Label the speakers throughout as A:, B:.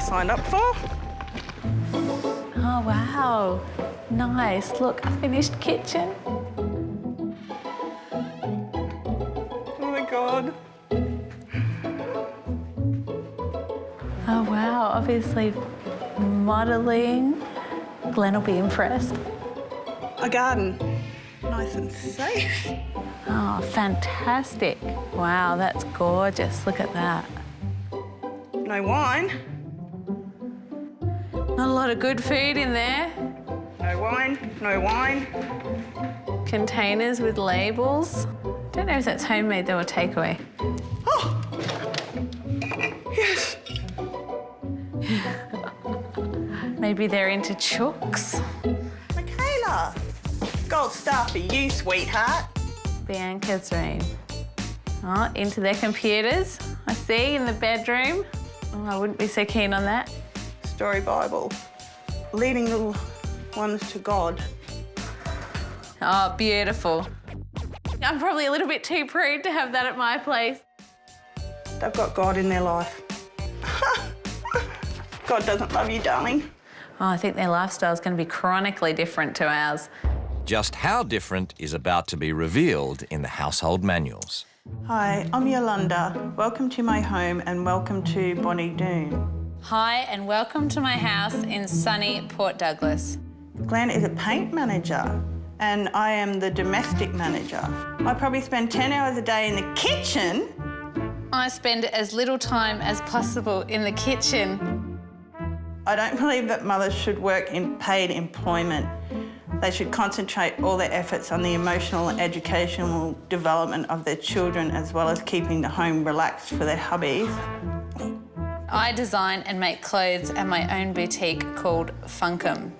A: signed up for.
B: Oh, wow. Nice. Look, a finished kitchen.
A: Oh, my God.
B: Oh, wow. Obviously modelling. Glenn will be impressed.
A: A garden. Nice and safe.
B: Oh, fantastic. Wow, that's gorgeous. Look at that.
A: No wine.
B: Not a lot of good food in there.
A: No wine, no wine.
B: Containers with labels. Don't know if that's homemade though or takeaway.
A: Oh! Yes.
B: Maybe they're into chooks.
A: Michaela. Gold star for you, sweetheart.
B: Bianca's room. Oh, into their computers. I see, in the bedroom. Oh, I wouldn't be so keen on that.
A: Story Bible. Leading little ones to God.
B: Oh, beautiful. I'm probably a little bit too prude to have that at my place.
A: They've got God in their life. God doesn't love you, darling.
B: Oh, I think their lifestyle is going to be chronically different to ours.
C: Just how different is about to be revealed in the household manuals.
A: Hi, I'm Yolanda. Welcome to my home and welcome to Bonnie Doon.
B: Hi, and welcome to my house in sunny Port Douglas.
A: Glenn is a paint manager and I am the domestic manager. I probably spend 10 hours a day in the kitchen.
B: I spend as little time as possible in the kitchen.
A: I don't believe that mothers should work in paid employment. They should concentrate all their efforts on the emotional and educational development of their children, as well as keeping the home relaxed for their hubbies.
B: I design and make clothes at my own boutique called Funkum.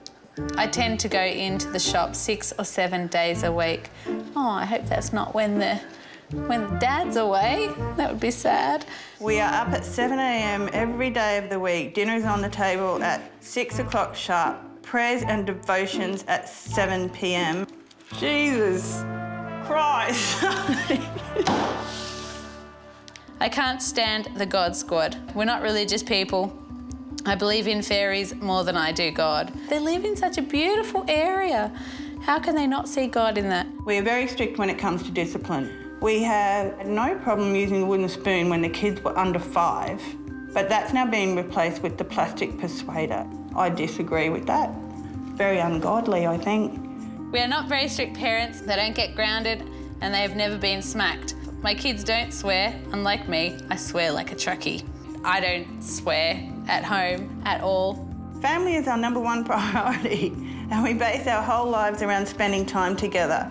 B: I tend to go into the shop 6 or 7 days a week. Oh, I hope that's not when Dad's away. That would be sad.
A: We are up at 7 a.m. every day of the week. Dinner's on the table at 6 o'clock sharp. Prayers and devotions at 7 p.m. Jesus Christ.
B: I can't stand the God Squad. We're not religious people. I believe in fairies more than I do God. They live in such a beautiful area. How can they not see God in that?
A: We are very strict when it comes to discipline. We had no problem using a wooden spoon when the kids were under 5, but that's now being replaced with the plastic persuader. I disagree with that. Very ungodly, I think.
B: We are not very strict parents. They don't get grounded and they have never been smacked. My kids don't swear. Unlike me, I swear like a truckie. I don't swear at home at all.
A: Family is our #1 priority, and we base our whole lives around spending time together.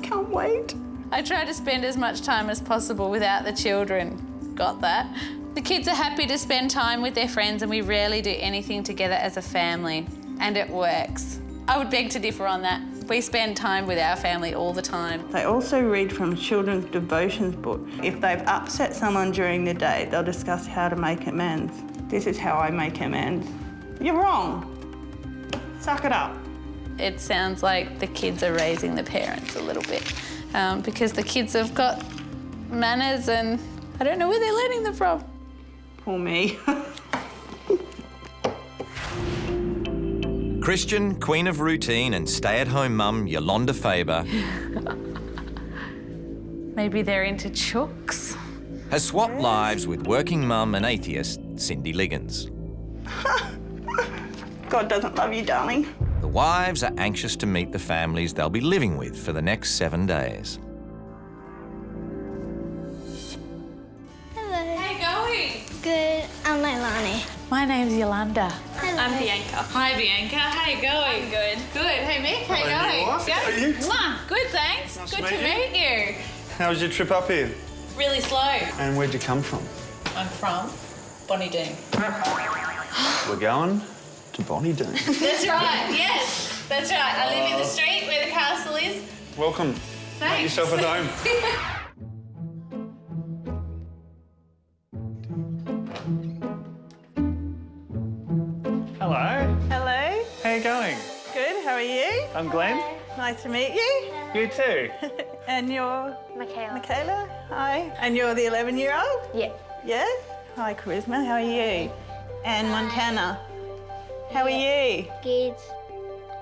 A: Can't wait.
B: I try to spend as much time as possible without the children. Got that? The kids are happy to spend time with their friends and we rarely do anything together as a family. And it works. I would beg to differ on that. We spend time with our family all the time.
A: They also read from a children's devotions book. If they've upset someone during the day, they'll discuss how to make amends. This is how I make amends. You're wrong. Suck it up.
B: It sounds like the kids are raising the parents a little bit because the kids have got manners and I don't know where they're learning them from.
A: Poor me.
C: Christian, queen of routine and stay-at-home mum Yolanda Faber
B: Maybe they're into chooks.
C: has swapped lives with working mum and atheist Cindy Liggins.
A: God doesn't love you, darling.
C: The wives are anxious to meet the families they'll be living with for the next 7 days.
D: Hello.
B: How you going?
D: Good. I'm Leilani.
B: My name's Yolanda.
D: Hello.
B: I'm Bianca. Hi, Bianca. How you going? I'm good. Good. Hey, Mick. How you going?
E: How are you?
B: Mwah. Good, thanks.
E: Nice
B: good
E: to
B: to
E: meet
B: meet you.
E: How was your trip up here?
B: Really slow.
E: And where'd you come from?
B: I'm from Bonnie Doon.
E: We're going to Bonnie Doon.
B: That's right. Yes, that's right. I live in the street where the castle is.
E: Welcome. Make
B: Thanks.
E: yourself at home. Hello.
A: Hello.
E: How you going?
A: Good. How are you?
E: I'm Glenn.
A: Nice to meet you.
E: You too.
A: And you're
D: Michaela.
A: Michaela. Hi. And you're the 11-year-old?
D: Yeah.
A: Yeah. Hi, Charisma. How are you? And Montana. How are you?
D: Good.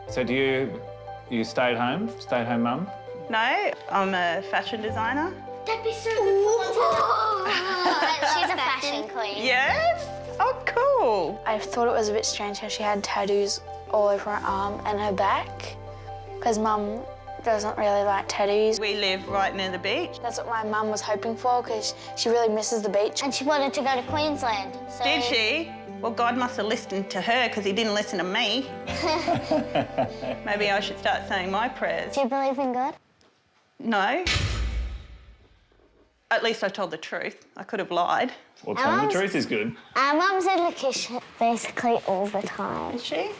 F: So do you stay at home? Stay at home mum?
A: No, I'm a fashion designer.
D: That'd be so cool. She's a fashion queen.
A: Yes? Oh, cool.
G: I thought it was a bit strange how she had tattoos all over her arm and her back, because Mum doesn't really like tattoos.
A: We live right near the beach.
G: That's what my mum was hoping for, because she really misses the beach.
D: And she wanted to go to Queensland. So...
A: Did she? Well, God must have listened to her because he didn't listen to me. Maybe I should start saying my prayers.
D: Do you believe in God?
A: No. At least I told the truth. I could have lied.
F: Well, telling the truth is good.
D: Our mum's in the kitchen basically all the time.
A: Is she?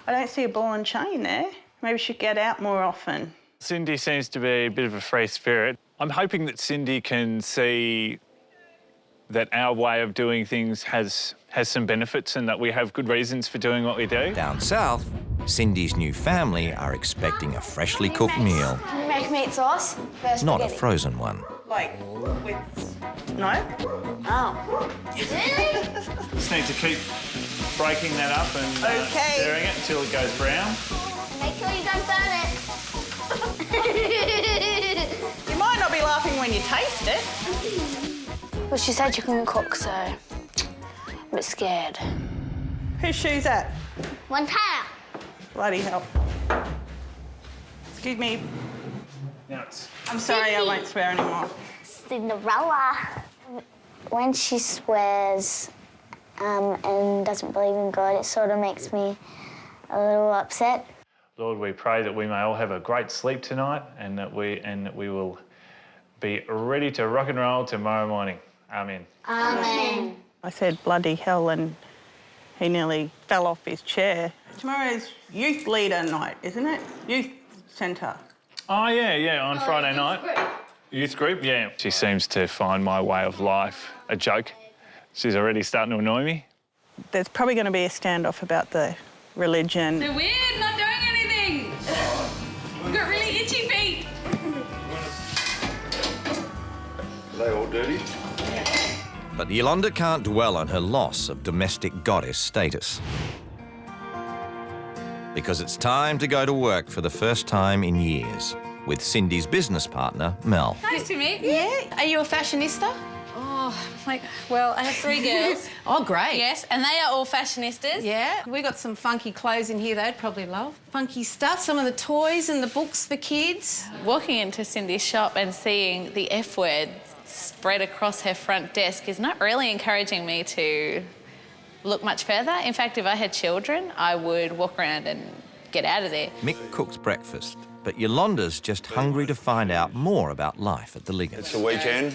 A: I don't see a ball and chain there. Maybe she should get out more often.
F: Cindy seems to be a bit of a free spirit. I'm hoping that Cindy can see that our way of doing things has some benefits and that we have good reasons for doing what we do.
C: Down south, Cindy's new family are expecting a freshly cooked meal,
G: Can you make meat sauce? First
C: not a
G: spaghetti.
C: frozen one.
A: Like, with... No?
G: Oh.
F: Just need to keep breaking that up and stirring it until it goes brown.
D: Make sure you don't burn it.
A: You might not be laughing when you taste it.
G: Well, she said she couldn't cook, so I'm a bit scared.
A: Whose shoe's that?
D: Montana.
A: Bloody hell. Excuse me.
F: Now it's...
A: I'm sorry, I won't swear anymore.
D: Cinderella. When she swears and doesn't believe in God, it sort of makes me a little upset.
F: Lord, we pray that we may all have a great sleep tonight and that we will be ready to rock and roll tomorrow morning. Amen.
D: Amen.
A: I said bloody hell and he nearly fell off his chair. Tomorrow's youth leader night, isn't it? Youth centre.
F: Oh, yeah, on Friday night. Youth group, yeah. She seems to find my way of life a joke. She's already starting to annoy me.
A: There's probably going to be a standoff about the religion.
B: So weird, not doing anything. We've got really itchy feet.
E: Are they all dirty?
C: But Yolanda can't dwell on her loss of domestic goddess status. Because it's time to go to work for the first time in years with Cindy's business partner, Mel.
B: Nice to meet you.
H: Yeah. Are you a fashionista?
B: Oh, well, I have 3 girls.
H: Oh, great.
B: Yes, and they are all fashionistas.
H: Yeah. We got some funky clothes in here they'd probably love. Funky stuff, some of the toys and the books for kids.
B: Walking into Cindy's shop and seeing the F word spread across her front desk is not really encouraging me to look much further. In fact, if I had children, I would walk around and get out of there.
C: Mick cooks breakfast, but Yolanda's just hungry to find out more about life at the Liggins.
E: It's a weekend.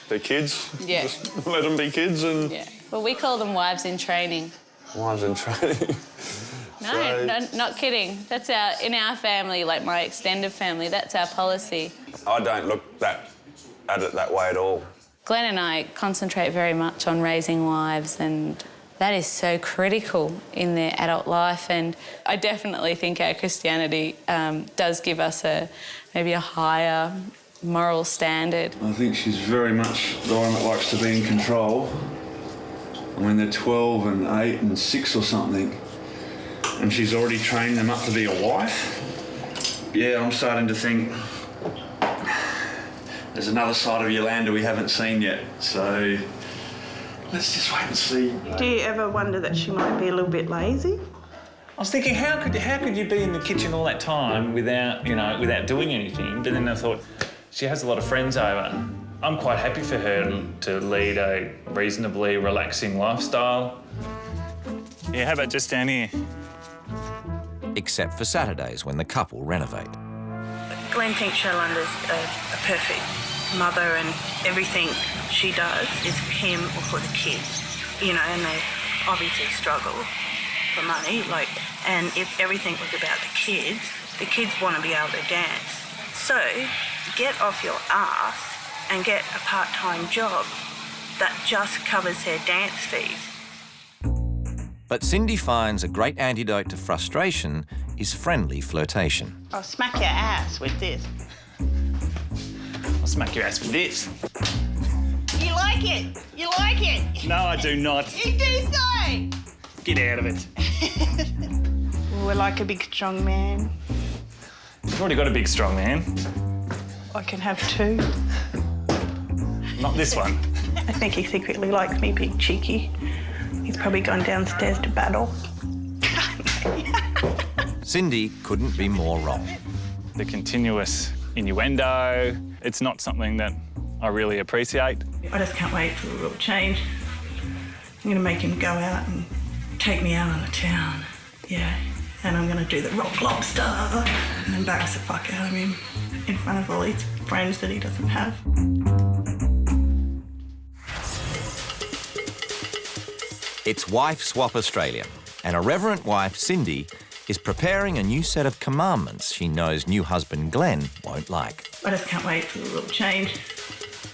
E: They're kids.
B: Yeah.
E: Just let them be kids and...
B: Yeah. Well, we call them wives in training.
E: Wives in training.
B: No, not kidding. That's in our family, like my extended family, that's our policy.
E: I don't look at it that way at all.
B: Glenn and I concentrate very much on raising wives, and that is so critical in their adult life. And I definitely think our Christianity does give us maybe a higher moral standard.
I: I think she's very much the one that likes to be in control. I mean, they're 12 and 8 and 6 or something, and she's already trained them up to be a wife. Yeah, I'm starting to think there's another side of Yolanda we haven't seen yet, so let's just wait and see.
A: Do you ever wonder that she might be a little bit lazy?
F: I was thinking, how could you be in the kitchen all that time without doing anything? But then I thought, she has a lot of friends over. I'm quite happy for her to lead a reasonably relaxing lifestyle. Yeah, how about just down here?
C: Except for Saturdays when the couple renovate.
A: Glenn thinks Yolanda's a perfect mother and everything she does is for him or for the kids, and they obviously struggle for money, and if everything was about the kids want to be able to dance. So get off your ass and get a part-time job that just covers their dance fees.
C: But Cindy finds a great antidote to frustration is friendly flirtation.
A: I'll smack your ass with this.
F: I'll smack your ass with this.
A: You like like it? You like it?
F: No, I do not.
A: You do so.
F: Get out of it.
A: We're like a big, strong man.
F: You've already got a big, strong man.
A: I can have two.
F: Not this one.
A: I think he secretly likes me, big cheeky. He's probably gone downstairs to battle.
C: Cindy couldn't be more wrong.
F: The continuous innuendo, it's not something that I really appreciate.
A: I just can't wait for the real change. I'm going to make him go out and take me out on the town. Yeah. And I'm going to do the rock lobster and embarrass the fuck out of him in front of all his friends that he doesn't have.
C: It's Wife Swap Australia, and irreverent wife Cindy is preparing a new set of commandments she knows new husband Glenn won't like.
A: I just can't wait for the real change.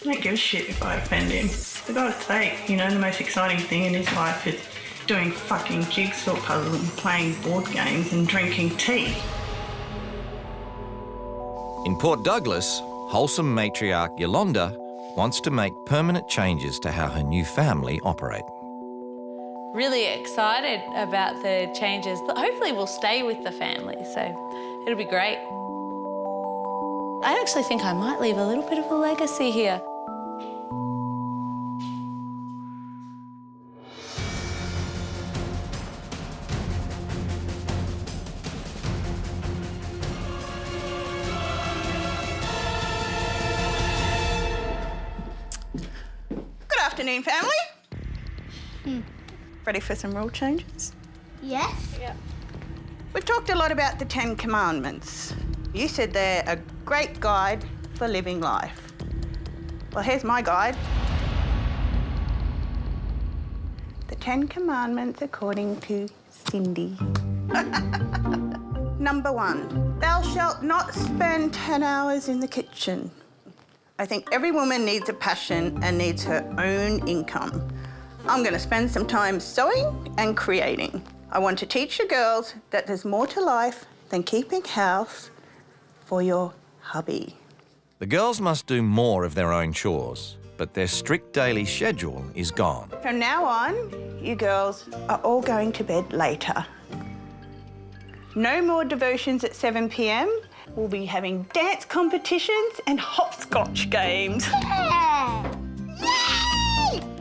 A: I don't give a shit if I offend him. For God's sake, you know, the most exciting thing in his life is doing fucking jigsaw puzzles and playing board games and drinking tea.
C: In Port Douglas, wholesome matriarch Yolanda wants to make permanent changes to how her new family operate.
B: Really excited about the changes that hopefully will stay with the family, so it'll be great. I actually think I might leave a little bit of a legacy here.
A: Good afternoon, family. Ready for some rule changes?
D: Yes?
B: Yeah.
A: We've talked a lot about the 10 Commandments. You said they're a great guide for living life. Well, here's my guide. The 10 Commandments according to Cindy. Number 1, thou shalt not spend 10 hours in the kitchen. I think every woman needs a passion and needs her own income. I'm going to spend some time sewing and creating. I want to teach the girls that there's more to life than keeping house for your hubby.
C: The girls must do more of their own chores, but their strict daily schedule is gone.
A: From now on, you girls are all going to bed later. No more devotions at 7 p.m. We'll be having dance competitions and hopscotch games.
D: Yeah!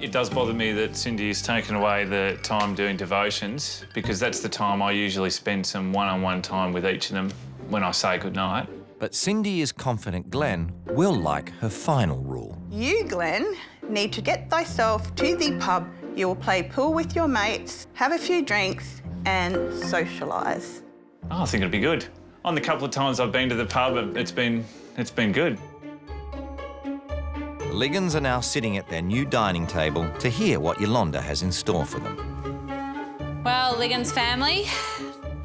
F: It does bother me that Cindy has taken away the time doing devotions, because that's the time I usually spend some one-on-one time with each of them when I say goodnight.
C: But Cindy is confident Glenn will like her final rule.
A: You, Glenn, need to get thyself to the pub. You will play pool with your mates, have a few drinks and socialise.
F: Oh, I think it'll be good. On the couple of times I've been to the pub, it's been good.
C: The Liggins are now sitting at their new dining table to hear what Yolanda has in store for them.
B: Well, Liggins family,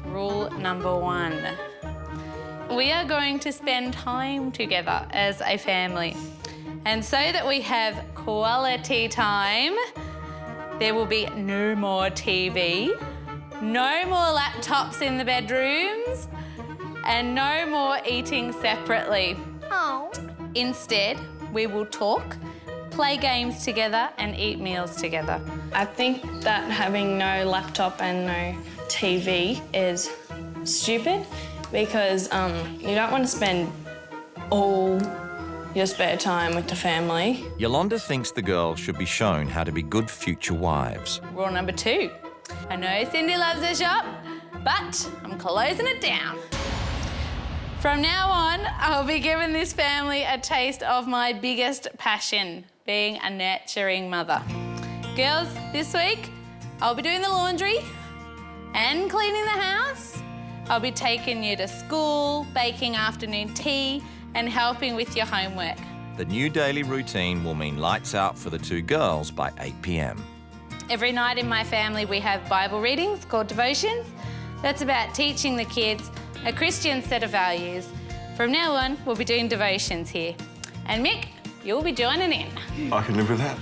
B: rule number 1. We are going to spend time together as a family. And so that we have quality time, there will be no more TV, no more laptops in the bedrooms, and no more eating separately.
D: Oh.
B: Instead, we will talk, play games together and eat meals together.
G: I think that having no laptop and no TV is stupid because you don't want to spend all your spare time with the family.
C: Yolanda thinks the girls should be shown how to be good future wives.
B: Rule number 2. I know Cindy loves her shop, but I'm closing it down. From now on, I'll be giving this family a taste of my biggest passion, being a nurturing mother. Girls, this week, I'll be doing the laundry and cleaning the house. I'll be taking you to school, baking afternoon tea and helping with your homework.
C: The new daily routine will mean lights out for the 2 girls by 8 p.m.
B: Every night in my family, we have Bible readings called devotions. That's about teaching the kids a Christian set of values. From now on, we'll be doing devotions here. And Mick, you'll be joining in.
I: I can live with that.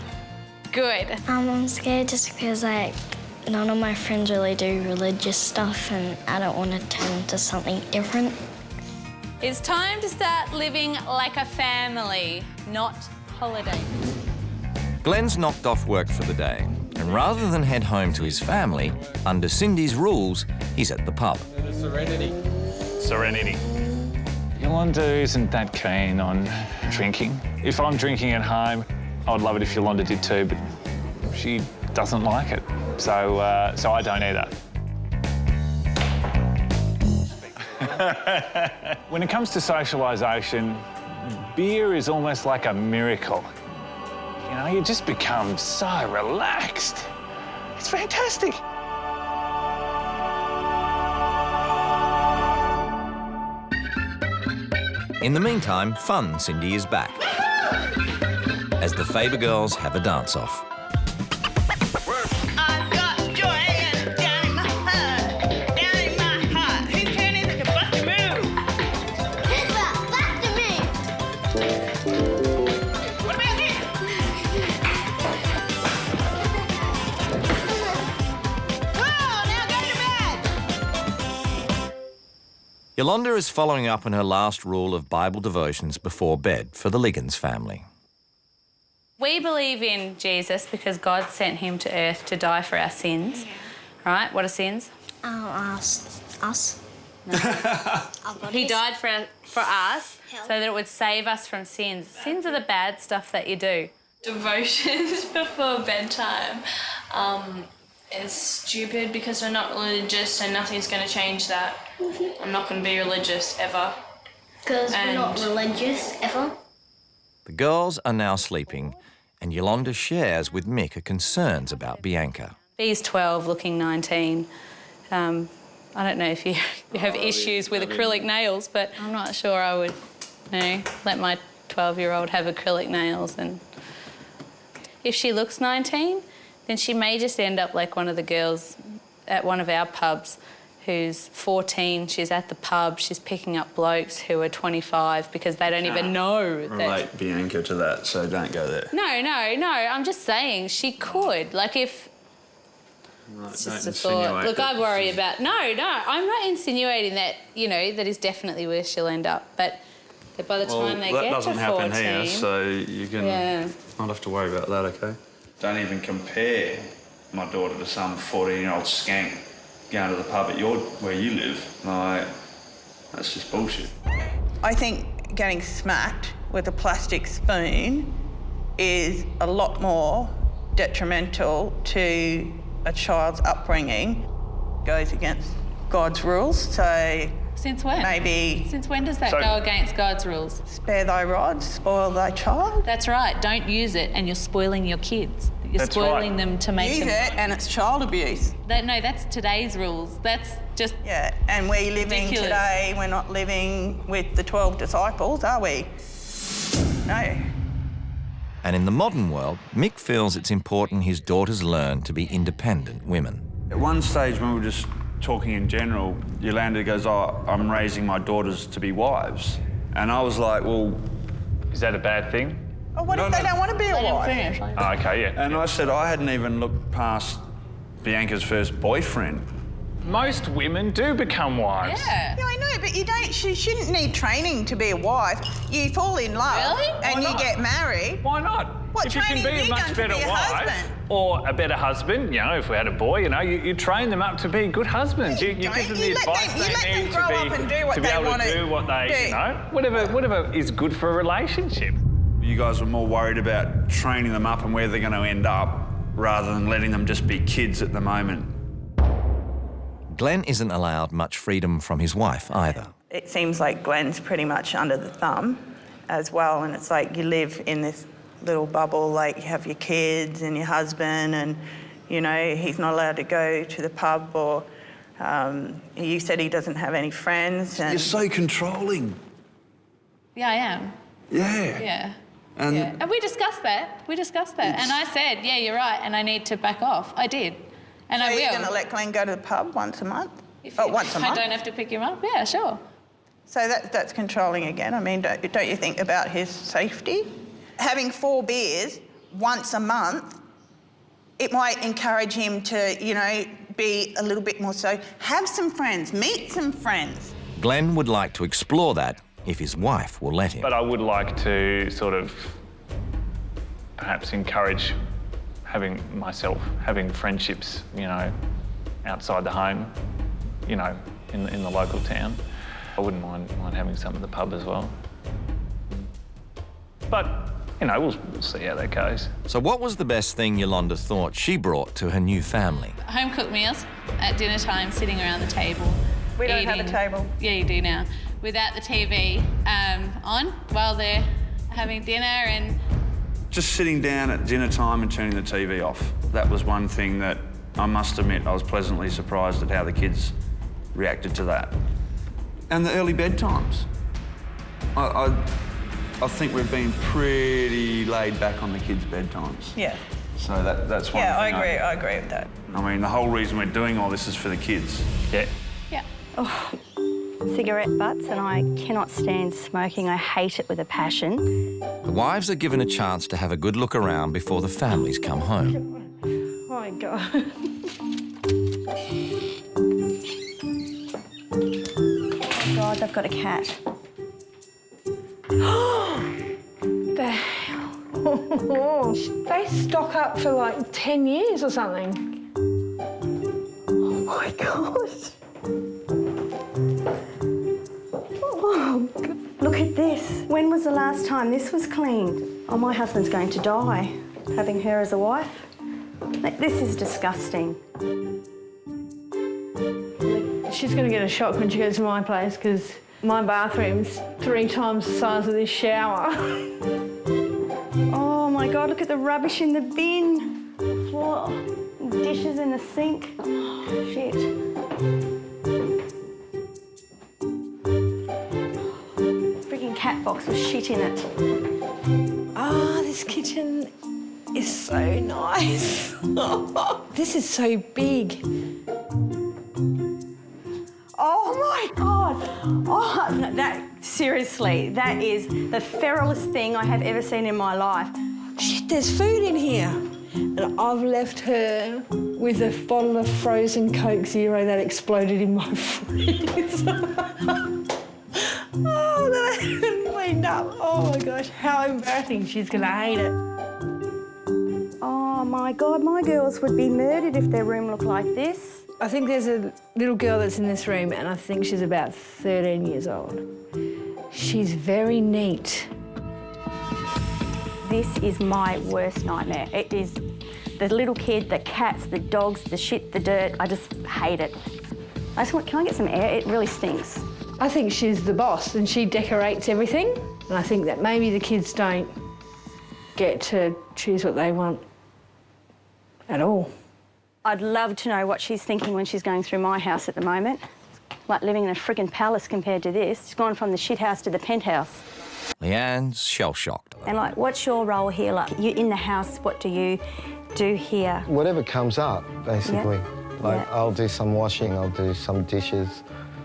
B: Good.
D: I'm scared just because, like, none of my friends really do religious stuff and I don't want to turn into something different.
B: It's time to start living like a family, not holiday.
C: Glenn's knocked off work for the day, and rather than head home to his family, under Cindy's rules, he's at the pub.
F: Serenity. Yolanda isn't that keen on drinking. If I'm drinking at home, I'd love it if Yolanda did too, but she doesn't like it, so I don't either. When it comes to socialisation, beer is almost like a miracle. You know, you just become so relaxed. It's fantastic.
C: In the meantime, Fun Cindy is back as the Faber girls have a dance-off.
A: I've got joy down in my heart. Whose turn is it to bust a move?
D: Back to me.
A: What about this? Whoa, now go to bed.
C: Yolanda is following up on her last rule of Bible devotions before bed for the Liggins family.
B: We believe in Jesus because God sent him to earth to die for our sins. Right? What are sins?
D: Us.
B: He died for us so that it would save us from sins. Sins are the bad stuff that you do.
G: Devotions before bedtime is stupid because we're not religious and nothing's going to change that. I'm not going to be religious ever.
D: Because we're not religious ever.
C: The girls are now sleeping, and Yolanda shares with Mick her concerns about Bianca.
B: He's 12, looking 19. I don't know if you have issues with acrylic nails, but I'm not sure I would, let my 12-year-old have acrylic nails. And if she looks 19, then she may just end up like one of the girls at one of our pubs who's 14, she's at the pub, she's picking up blokes who are 25 because they don't even know that...
I: Relate Bianca to that, so don't go there.
B: No, I'm just saying she could. Like if...
I: Right,
B: it's
I: don't
B: just a thought.
I: insinuate
B: Look,
I: that
B: I worry
I: she's-
B: about... No, I'm not insinuating that, that is definitely where she'll end up, but that by the time they
I: that
B: get to
I: doesn't
B: 14...
I: happen here, so you can not have to worry about that, okay? Don't even compare my daughter to some 14-year-old skank going to the pub at where you live. Like, that's just bullshit.
A: I think getting smacked with a plastic spoon is a lot more detrimental to a child's upbringing. Goes against God's rules, so
B: Since when?
A: maybe
B: Since when does that go against God's rules?
A: spare thy rod, spoil thy child.
B: That's right. Don't use it and you're spoiling your kids. You're
F: That's
B: spoiling
F: right.
B: them to make
A: Use
B: them...
A: it and it's child abuse.
B: No, that's today's rules. That's just...
A: Yeah, and we living
B: Ridiculous.
A: today, we're not living with the 12 disciples, are we? No.
C: And in the modern world, Mick feels it's important his daughters learn to be independent women.
I: At one stage when we were just talking in general, Yolanda goes, "Oh, I'm raising my daughters to be wives." And I was like, well...
F: Is that a bad thing?
A: Oh, what if they don't want to be a wife?
F: Oh, okay, yeah.
I: And I said I hadn't even looked past Bianca's first boyfriend.
F: Most women do become wives.
B: Yeah.
A: Yeah, I know, but she shouldn't need training to be a wife. You fall in love
B: Really?
A: and
F: Why
A: you
F: not?
A: get married.
F: Why not?
A: What
F: if you can
A: training
F: be
A: have
F: a
A: you
F: much
A: done to
F: better
A: be a
F: wife
A: husband?
F: or a better husband, if we had a boy, you train them up to be good husbands. You give them the advice they need
A: grow up and do what
F: to be
A: they
F: able
A: want
F: to do what they, whatever is good for a relationship.
I: You guys were more worried about training them up and where they're going to end up rather than letting them just be kids at the moment.
C: Glenn isn't allowed much freedom from his wife either.
A: It seems like Glenn's pretty much under the thumb as well, and it's like you live in this little bubble, like you have your kids and your husband and, he's not allowed to go to the pub or you said he doesn't have any friends. And
I: You're so controlling.
B: Yeah, I am.
I: Yeah.
B: Yeah.
I: And
B: And we discussed that. And I said, yeah, you're right, and I need to back off. I did. And
A: so
B: I will.
A: you're going to let Glenn go to the pub once a month?
B: If
A: Once a
B: I
A: month?
B: don't have to pick him up, yeah, sure.
A: So that's controlling again. I mean, don't you think about his safety? Having 4 beers once a month, it might encourage him to, be a little bit more so. Have some friends, meet some friends.
C: Glenn would like to explore that if his wife will let him.
F: But I would like to sort of perhaps encourage having friendships, you know, outside the home, you know, in the local town. I wouldn't mind having some at the pub as well. But, you know, we'll see how that goes.
C: So what was the best thing Yolanda thought she brought to her new family?
B: Home-cooked meals at dinner time, sitting around the table.
A: We don't
B: eating.
A: have a table.
B: Yeah, you do now. Without the TV on while they're having dinner and...
I: Just sitting down at dinner time and turning the TV off. That was one thing that I must admit I was pleasantly surprised at how the kids reacted to that. And the early bedtimes. I think we've been pretty laid back on the kids' bedtimes.
A: Yeah.
I: So that's one
A: Yeah,
I: thing
A: I agree with that.
I: I mean, the whole reason we're doing all this is for the kids.
F: Yeah.
B: Yeah.
J: Cigarette butts, and I cannot stand smoking. I hate it with a passion.
C: The wives are given a chance to have a good look around before the families come home.
H: Oh my God.
J: Oh God, they've got a cat.
H: The hell? They stock up for like 10 years or something.
J: Oh my God. Oh, look at this. When was the last time this was cleaned? Oh, my husband's going to die, having her as a wife. This is disgusting.
H: She's going to get a shock when she goes to my place because my bathroom's 3 times the size of this shower.
J: Oh my God, look at the rubbish in the bin. Floor, dishes in the sink. Oh, shit. Freaking cat box with shit in it.
H: Ah, this kitchen is so nice. This is so big.
J: Oh my God! Oh, no, seriously, that is the feralest thing I have ever seen in my life.
H: Shit, there's food in here. And I've left her with a bottle of frozen Coke Zero that exploded in my freezer. Oh, that I haven't cleaned up. Oh my gosh, how embarrassing. She's gonna hate it.
J: Oh my God, my girls would be murdered if their room looked like this.
H: I think there's a little girl that's in this room and I think she's about 13 years old. She's very neat.
J: This is my worst nightmare. It is the little kid, the cats, the dogs, the shit, the dirt. I just hate it. I just want, can I get some air? It really stinks.
H: I think she's the boss and she decorates everything. And I think that maybe the kids don't get to choose what they want at all.
J: I'd love to know what she's thinking when she's going through my house at the moment. Like living in a friggin' palace compared to this. She's gone from the shit house to the penthouse.
C: Leanne's shell-shocked.
J: And like, what's your role here? Like, you're in the house, what do you do here?
K: Whatever comes up, basically.
J: Yeah.
K: Like,
J: Yeah.
K: I'll do some washing, I'll do some dishes,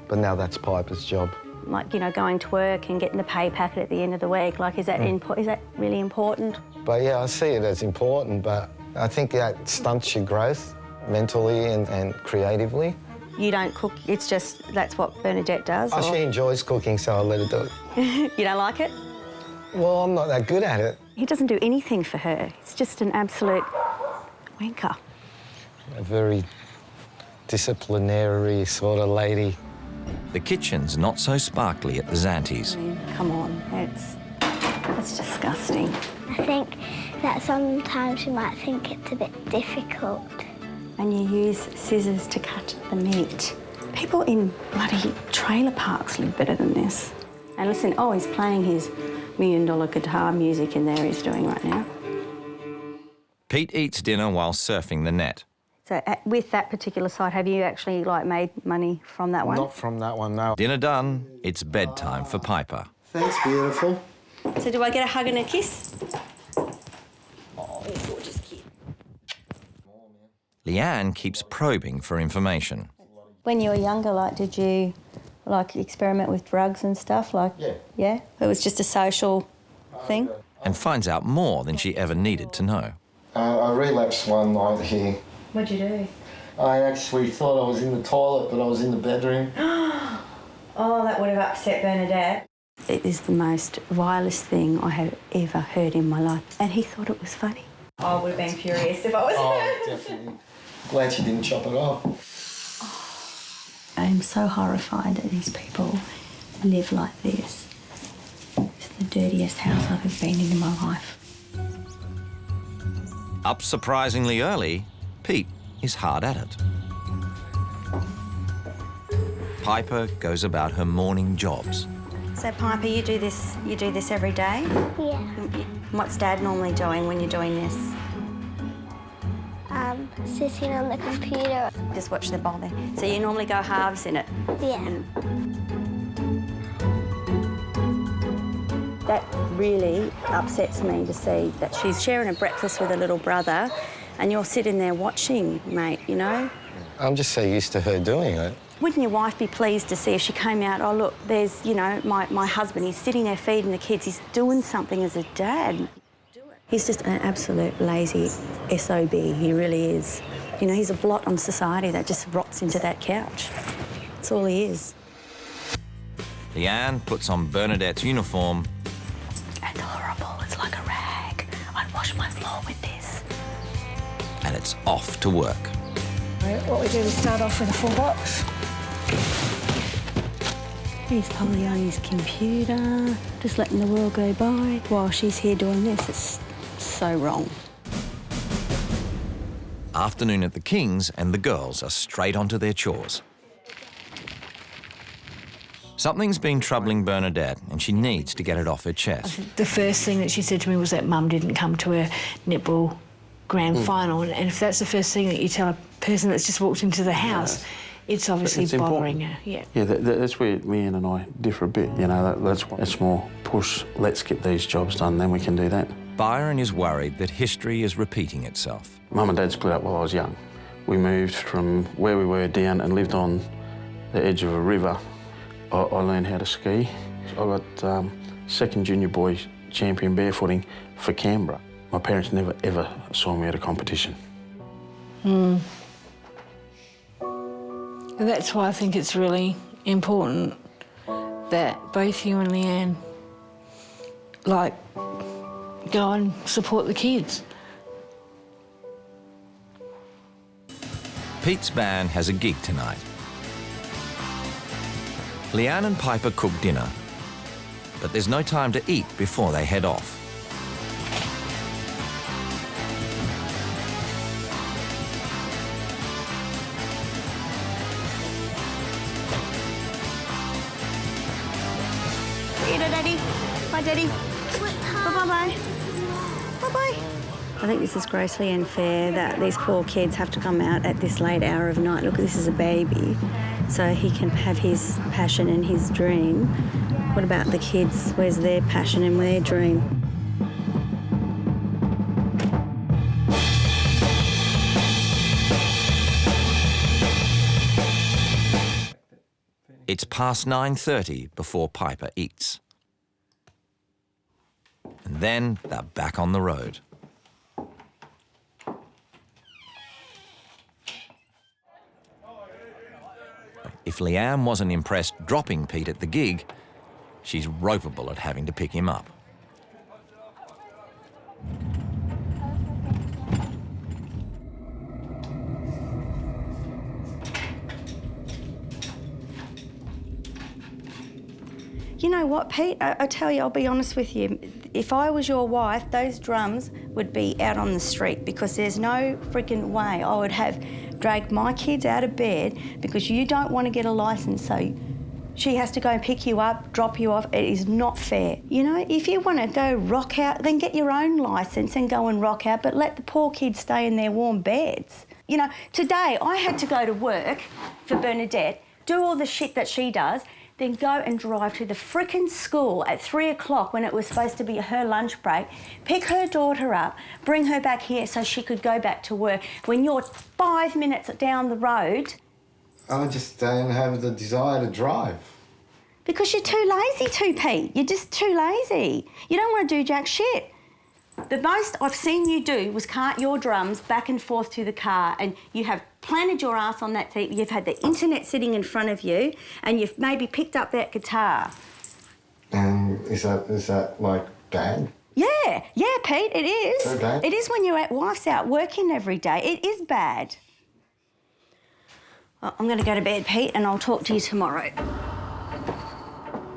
K: but now that's Piper's job.
J: Like, you know, going to work and getting the pay packet at the end of the week. Like, is that really important?
K: But yeah, I see it as important, but I think that stunts your growth mentally and creatively.
J: You don't cook, it's just, that's what Bernadette does?
K: Oh, she enjoys cooking, so I'll let her do it.
J: You don't like it?
K: Well, I'm not that good at it.
J: He doesn't do anything for her. It's just an absolute wanker.
K: A very disciplinary sort of lady.
C: The kitchen's not so sparkly at the Zantis.
J: I mean, come on, that's disgusting.
D: I think that sometimes you might think it's a bit difficult.
J: And you use scissors to cut the meat. People in bloody trailer parks live better than this. And listen, oh, he's playing his $1 million guitar music in there he's doing right now.
C: Pete eats dinner while surfing the net.
J: So with that particular site, have you actually, like, made money from that one?
K: Not from that one, no.
C: Dinner done, it's bedtime for Piper.
K: Thanks, beautiful.
J: So do I get a hug and a kiss? Oh, you gorgeous kid.
C: Leanne keeps probing for information.
J: When you were younger, like, did you, like, experiment with drugs and stuff? Like,
K: Yeah.
J: Yeah? It was just a social thing?
C: And finds out more than she ever needed to know.
K: I relapsed one night here.
J: What'd you do?
K: I actually thought I was in the toilet, but I was in the bedroom.
J: Oh, that would have upset Bernadette. It is the most vilest thing I have ever heard in my life. And he thought it was funny. I would have been furious if I was
K: Oh, definitely. Glad she didn't chop it off.
J: I am so horrified that these people live like this. It's the dirtiest house I've ever been in my life.
C: Up surprisingly early, Pete is hard at it. Piper goes about her morning jobs.
J: So, Piper, you do this every day?
D: Yeah.
J: What's Dad normally doing when you're doing this?
D: Sitting on the computer.
J: Just watch the ball there. So you normally go halves in it?
D: Yeah.
J: That really upsets me to see that she's sharing a breakfast with a little brother and you're sitting there watching, mate, you know?
K: I'm just so used to her doing it.
J: Wouldn't your wife be pleased to see if she came out, oh, look, there's, you know, my husband, he's sitting there feeding the kids, he's doing something as a dad. He's just an absolute lazy SOB, he really is. You know, he's a blot on society that just rots into that couch. That's all he is.
C: Leanne puts on Bernadette's uniform.
J: It's horrible, it's like a rag. I'd wash my floor with this.
C: And it's off to work.
H: What we do is start off with a full box.
J: He's probably on his computer, just letting the world go by while she's here doing this. It's so wrong.
C: Afternoon at the Kings and the girls are straight onto their chores. Something's been troubling Bernadette and she needs to get it off her chest.
H: The first thing that she said to me was that Mum didn't come to her netball grand final, and if that's the first thing that you tell a person that's just walked into the house, it's obviously bothering her. Yeah.
E: Yeah, that's where Leanne and I differ a bit. You know, that's more push. Let's get these jobs done, then we can do that.
C: Byron is worried that history is repeating itself.
E: Mum and Dad split up while I was young. We moved from where we were down and lived on the edge of a river. I learned how to ski. I got second junior boy champion barefooting for Canberra. My parents never, ever saw me at a competition.
H: And that's why I think it's really important that both you and Leanne, go and support the kids.
C: Pete's band has a gig tonight. Leanne and Piper cook dinner, but there's no time to eat before they head off.
J: Daddy. Bye, Daddy. Bye-bye. Bye-bye. I think this is grossly unfair that these poor kids have to come out at this late hour of night. Look, this is a baby, so he can have his passion and his dream. What about the kids? Where's their passion and their dream?
C: It's past 9:30 before Piper eats. And then they're back on the road. If Leanne wasn't impressed dropping Pete at the gig, she's ropeable at having to pick him up.
J: You know what, Pete? I tell you, I'll be honest with you. If I was your wife, those drums would be out on the street because there's no freaking way I would have dragged my kids out of bed because you don't want to get a licence, so she has to go and pick you up, drop you off. It is not fair. You know, if you want to go rock out, then get your own licence and go and rock out, but let the poor kids stay in their warm beds. You know, today I had to go to work for Bernadette, do all the shit that she does, then go and drive to the frickin' school at 3 o'clock when it was supposed to be her lunch break, pick her daughter up, bring her back here so she could go back to work when you're 5 minutes down the road.
K: I just don't have the desire to drive.
J: Because you're too lazy to, Pete. You're just too lazy. You don't want to do jack shit. The most I've seen you do was cart your drums back and forth to the car, and you have planted your ass on that seat. You've had the internet sitting in front of you, and you've maybe picked up that guitar.
K: Is that like bad?
J: Yeah, Pete, it is.
K: Okay.
J: It is when your wife's out working every day. It is bad. Well, I'm going to go to bed, Pete, and I'll talk to you tomorrow.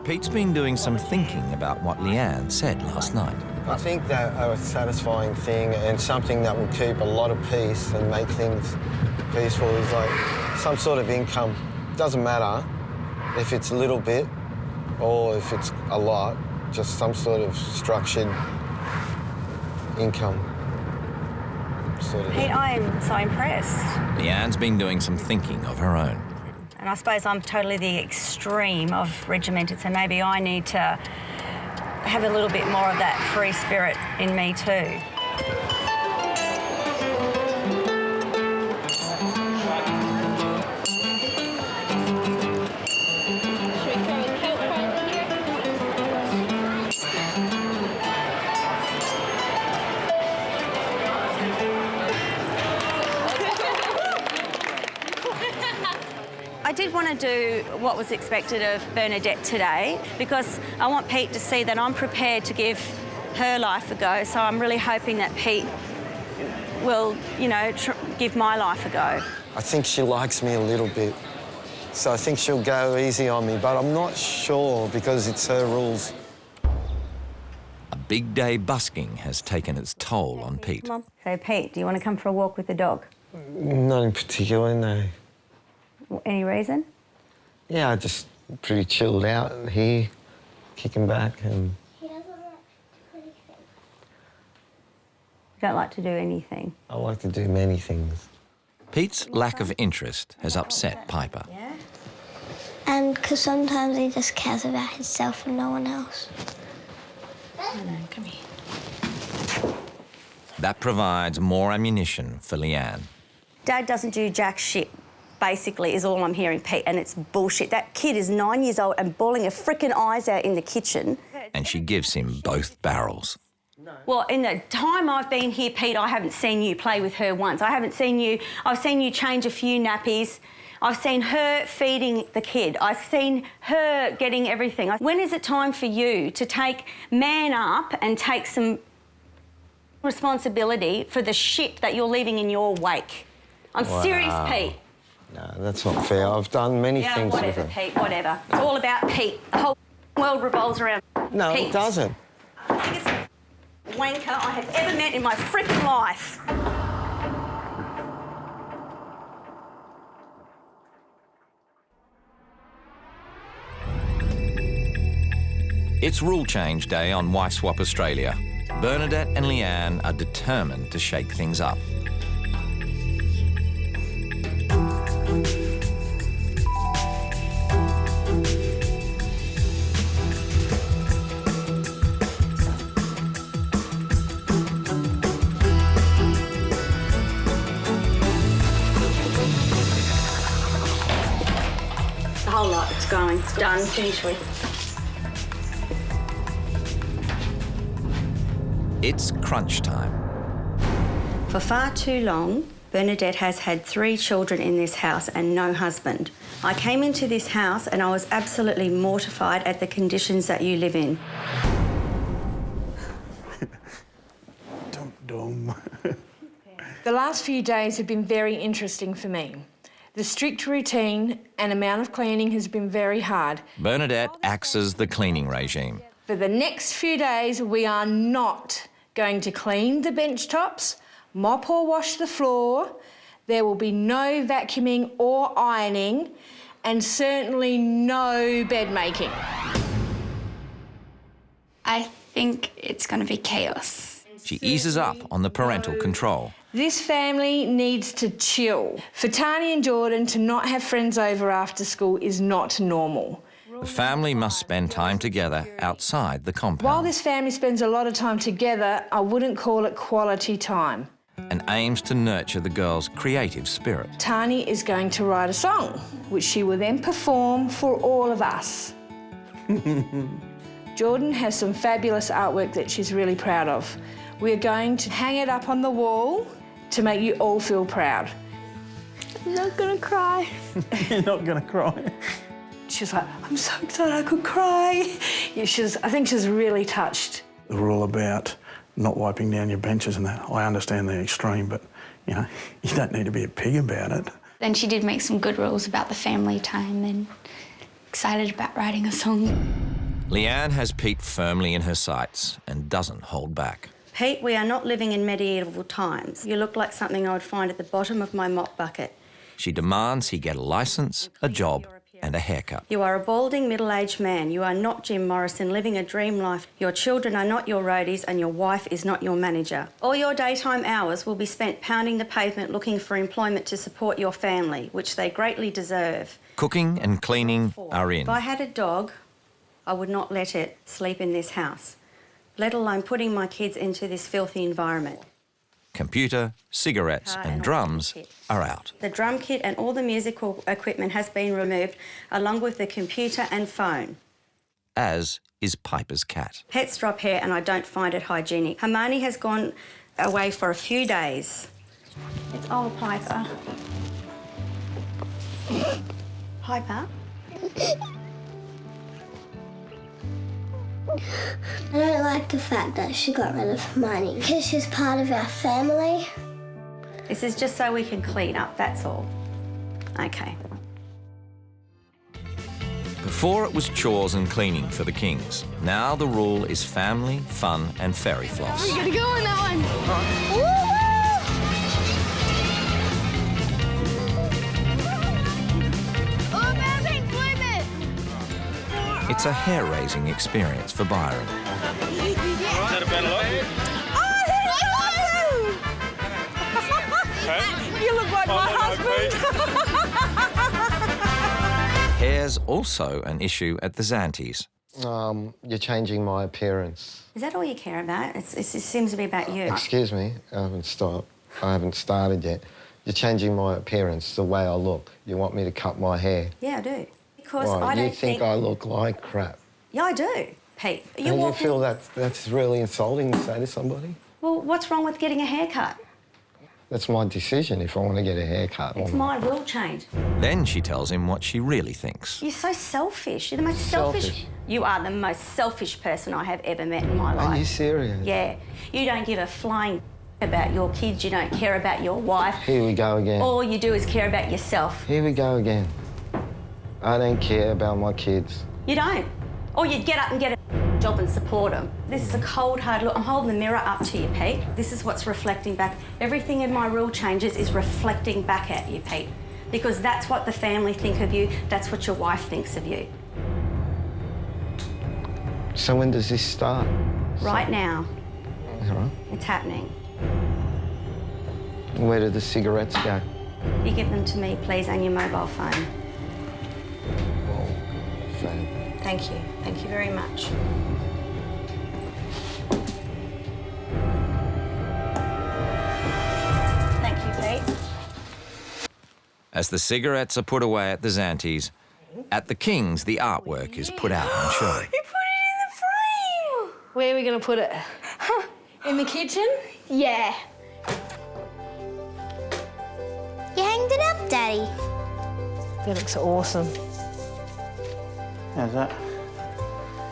C: Pete's been doing some thinking about what Leanne said last night.
K: I think that a satisfying thing and something that will keep a lot of peace and make things peaceful is like some sort of income. Doesn't matter if it's a little bit or if it's a lot, just some sort of structured income.
J: Pete, I am so impressed.
C: Leanne's been doing some thinking of her own.
J: And I suppose I'm totally the extreme of regimented, so maybe I need to have a little bit more of that free spirit in me too. I did want to do what was expected of Bernadette today because I want Pete to see that I'm prepared to give her life a go. So I'm really hoping that Pete will, you know, give my life a go.
K: I think she likes me a little bit, so I think she'll go easy on me, but I'm not sure because it's her rules.
C: A big day busking has taken its toll on Pete.
J: Come on. So, Pete, do you want to come for a walk with the dog?
K: Not in particular, no.
J: Any reason?
K: Yeah, I just pretty chilled out here, kicking back and...
D: He doesn't like anything.
J: You don't like to do anything?
K: I like to do many things.
C: Pete's lack of interest has upset Piper.
J: Yeah?
D: And because sometimes he just cares about himself and no one else.
J: Come here.
C: That provides more ammunition for Leanne.
J: Dad doesn't do jack shit, basically, is all I'm hearing, Pete, and it's bullshit. That kid is 9 years old and bawling her frickin' eyes out in the kitchen.
C: And she gives him both barrels.
J: Well, in the time I've been here, Pete, I haven't seen you play with her once. I've seen you change a few nappies. I've seen her feeding the kid. I've seen her getting everything. When is it time for you to man up and take some responsibility for the shit that you're leaving in your wake? I'm serious, Pete.
K: No, that's not fair. I've done many things with her.
J: Whatever, Pete, whatever. It's all about Pete. The whole world revolves around
K: No,
J: Pete.
K: it doesn't.
J: The biggest wanker I have ever met in my freaking life.
C: It's rule change day on Wife Swap Australia. Bernadette and Leanne are determined to shake things up.
J: The whole lot, it's going, it's done, finished with.
C: It's crunch time.
J: For far too long, Bernadette has had 3 children in this house and no husband. I came into this house and I was absolutely mortified at the conditions that you live in.
H: The last few days have been very interesting for me. The strict routine and amount of cleaning has been very hard.
C: Bernadette acts as the cleaning regime.
H: For the next few days, we are not going to clean the bench tops, mop or wash the floor. There will be no vacuuming or ironing, and certainly no bed making.
L: I think it's going to be chaos.
C: She eases up on the parental control.
H: This family needs to chill. For Tani and Jordan to not have friends over after school is not normal.
C: The family must spend time together outside the compound.
H: While this family spends a lot of time together, I wouldn't call it quality time.
C: And aims to nurture the girls' creative spirit.
H: Tani is going to write a song, which she will then perform for all of us. Jordan has some fabulous artwork that she's really proud of. We're going to hang it up on the wall to make you all feel proud.
L: I'm not going to cry.
E: You're not going to cry.
H: she's like, I'm so excited I could cry. Yeah, I think she's really touched.
E: The rule about not wiping down your benches and that, I understand the extreme, but, you know, you don't need to be a pig about it.
L: Then she did make some good rules about the family time and excited about writing a song.
C: Leanne has Pete firmly in her sights and doesn't hold back.
J: Pete, we are not living in medieval times. You look like something I would find at the bottom of my mop bucket.
C: She demands he get a licence, a job and a haircut.
J: You are a balding, middle-aged man. You are not Jim Morrison living a dream life. Your children are not your roadies and your wife is not your manager. All your daytime hours will be spent pounding the pavement looking for employment to support your family, which they greatly deserve.
C: Cooking and cleaning are in.
J: If I had a dog, I would not let it sleep in this house, let alone putting my kids into this filthy environment.
C: Computer, cigarettes and drums are out.
J: The drum kit and all the musical equipment has been removed, along with the computer and phone.
C: As is Piper's cat.
J: Pets drop hair and I don't find it hygienic. Hermione has gone away for a few days. It's old Piper. Piper?
D: I don't like the fact that she got rid of Hermione because she's part of our family.
J: This is just so we can clean up, that's all. Okay.
C: Before it was chores and cleaning for the Kings. Now the rule is family, fun and fairy floss.
D: We're gonna go on that one.
C: It's a hair-raising experience for Byron.
D: Is that a better look? Oh, that's awesome! You look like my husband.
C: Hair's also an issue at the Zanties.
K: You're changing my appearance.
J: Is that all you care about? It seems to be about you.
K: Excuse me, I haven't stopped. I haven't started yet. You're changing my appearance, the way I look. You want me to cut my hair.
J: Yeah, I do. Because
K: Why?
J: I don't
K: You think I look like crap.
J: Yeah, I do, Pete.
K: And you feel that's really insulting to say to somebody?
J: Well, what's wrong with getting a haircut?
K: That's my decision if I want to get a haircut.
J: It's my rule change.
C: Then she tells him what she really thinks.
J: You're so selfish. You're the most selfish. You are the most selfish person I have ever met in my life.
K: Are you serious?
J: Yeah. You don't give a flying about your kids. You don't care about your wife.
K: Here we go again.
J: All you do is care about yourself.
K: Here we go again. I don't care about my kids.
J: You don't. Or you'd get up and get a job and support them. This is a cold, hard look. I'm holding the mirror up to you, Pete. This is what's reflecting back. Everything in my rule changes is reflecting back at you, Pete. Because that's what the family think of you. That's what your wife thinks of you.
K: So when does this start?
J: Right now.
K: All right.
J: It's happening.
K: Where do the cigarettes go?
J: You give them to me, please, and your mobile phone. Thank you. Thank you very much. Thank you, Pete.
C: As the cigarettes are put away at the Zanties, at the Kings, the artwork is put out on show.
H: You put it in the frame! Where are we going to put it? In the kitchen?
D: Yeah. You hanged it up, Daddy.
H: That looks awesome.
E: How's that?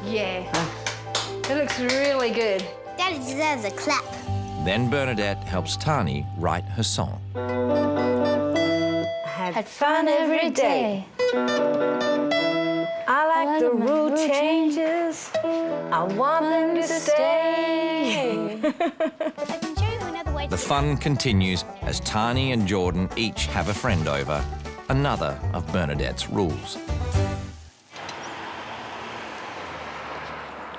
H: Yeah. It looks really good.
D: Daddy deserves a clap.
C: Then Bernadette helps Tani write her song.
H: Had fun every day. I like the rule changes. I want them to stay.
C: The fun continues as Tani and Jordan each have a friend over, another of Bernadette's rules.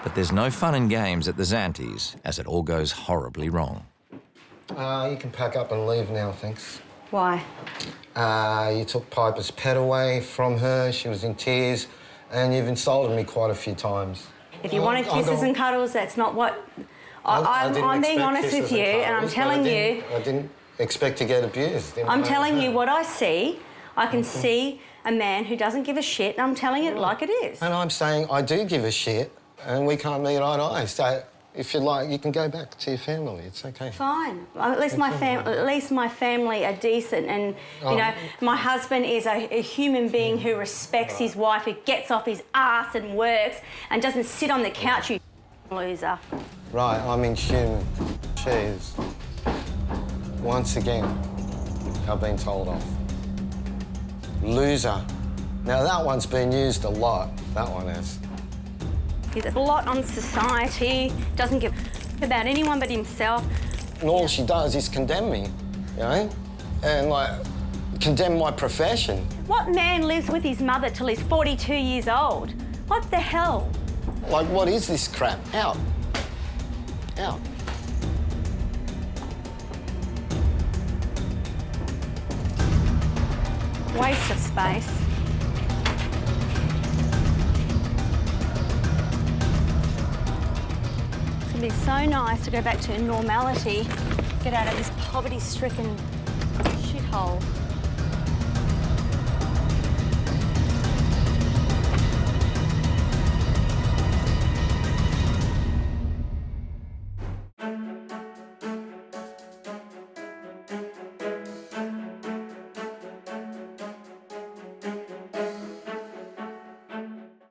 C: But there's no fun and games at the Zanties as it all goes horribly wrong.
K: You can pack up and leave now, thanks.
J: Why?
K: You took Piper's pet away from her. She was in tears, and you've insulted me quite a few times.
J: If you wanted kisses and cuddles, that's not what... I'm being honest with you, and I'm telling you...
K: I didn't expect to get abused.
J: I'm telling you what I see. I can see a man who doesn't give a shit, and I'm telling it like it is.
K: And I'm saying I do give a shit, and we can't meet eye to eye. So If you like, you can go back to your family. It's okay.
J: Fine. At least my family are decent, and you know, my husband is a human being who respects his wife, who gets off his ass and works, and doesn't sit on the couch. You loser.
K: Right, I'm inhuman. Cheers. Once again, I've been told off. Loser. Now that one's been used a lot. That one has.
J: He's a blot on society, doesn't give a about anyone but himself.
K: And all she does is condemn me, you know? And, like, condemn my profession.
J: What man lives with his mother till he's 42 years old? What the hell?
K: Like, what is this crap? Out. Out.
J: Waste of space. It's going to be so nice to go back to normality, get out of this poverty-stricken shithole.